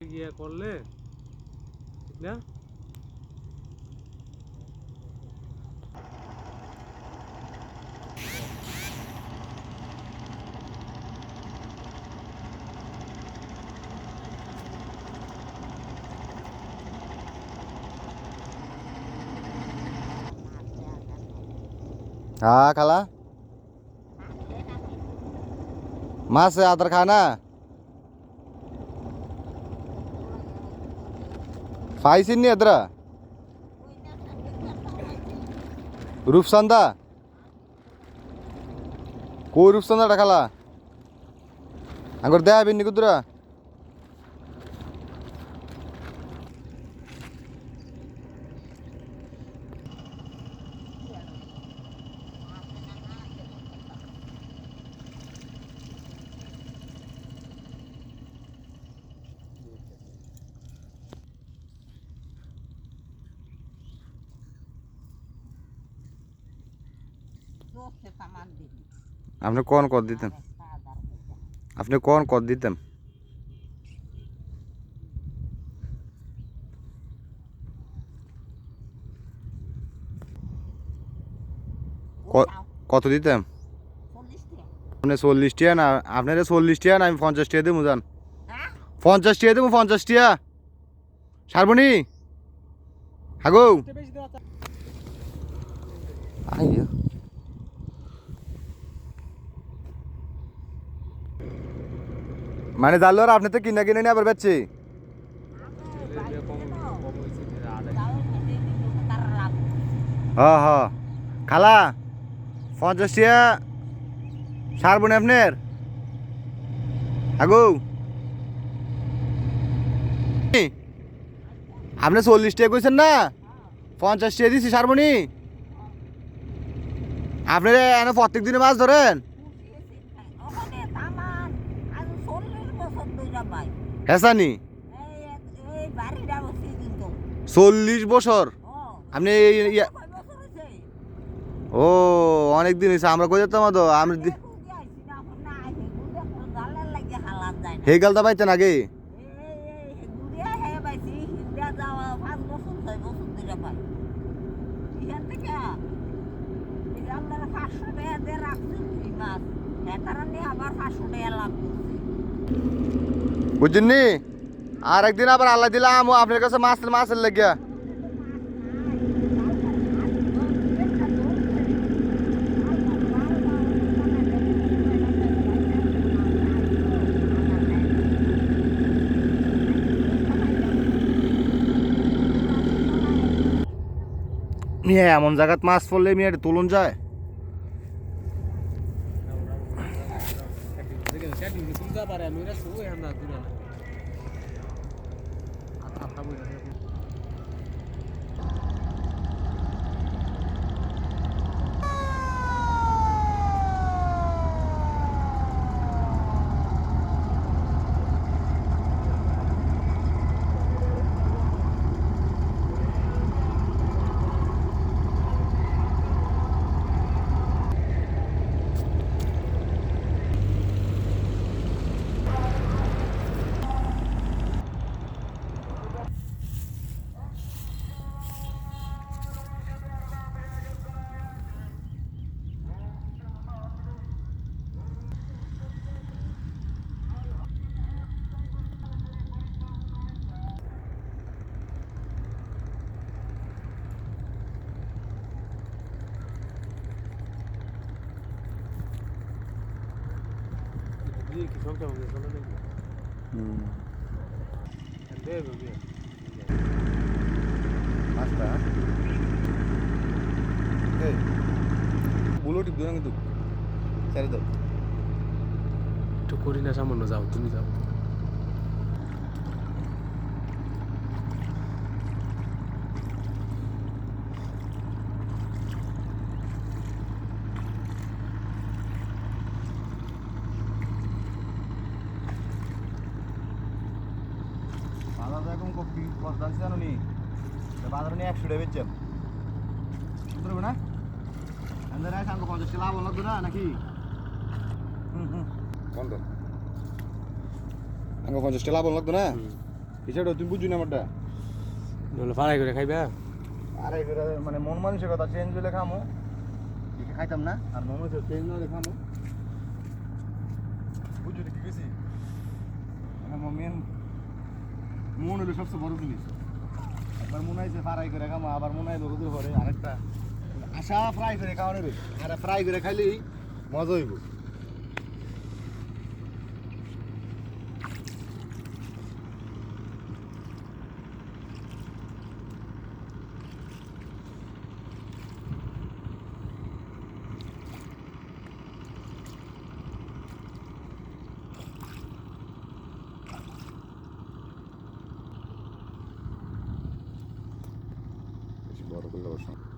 গিয়ে করলে ঠিক না। हाँ खाला माँ से आदर खाना फाइसिन नहीं अदरा रूपसंदा कोई रूपसंदा रखाला अंगर दे बिन्नी कुदरा आपने कौन कर दीतम आपने कौन कर दीतम কত দিতাম আপনি 40 টাকা না আপনারে 40 টাকা না আমি 50 টাকা দেবো জান 50 টাকা দেবো 50 টাকা সারবনি হাগো আইয়া মানে জানলো আর আপনি তো কিনা কিনে নিয়ে আবার বেচছে হ্যাঁ হ্যাঁ খালা 50 টাকা সারবনি আপনার হাগো আপনি 40 টাকা কইছেন না 50 টাকা দিছি সারবনি আপনার এনে প্রত্যেক দিনে মাছ ধরেন হেসানি 40 বছর আপনি ও অনেক দিন হয়েছে আমরা কই যেতাম তো আমি হে গালটা পাইতেন আগে বুঝছেননি আর একদিন আবার আল্লাহ দিলাম আপনার কাছে মাছের লাগিয়া এমন জায়গাত মাছ পড়লে মেয়ে তুলন যায় বুলো টিপ দূরে কিন্তু ছেড়ে দাও একটু করি না সামান্য যাও তুমি যাও বাজার এরকম কপি কত জানো নি বাজারে নিয়ে 100 টাকা বেচছেন বুঝতে না अंदर है शाम को 50 लाभ लग ना नाকি বন্ধ আমাকে 50 লাভ লাগতো না বিষয়টা তুমি বুঝছো না আমারটা নলে ফাড়াই করে খাইবা আরে করে মানে মন মানুষের কথা চেঞ্জ হলে খামো খাইতাম না আর মন মানুষের চেঞ্জ না হলে খামো বুঝছো কি গেছি মেন মন হলো সবচেয়ে বড় জিনিস একবার মনে হয়েছে ফ্রাই করে খামো আবার মনে হয় বহুদূর পরে আরেকটা আশা ফ্রাই করে খাওয়ানো রে আর ফ্রাই করে খাইলেই মজা হইব বড় করলে অবশ্য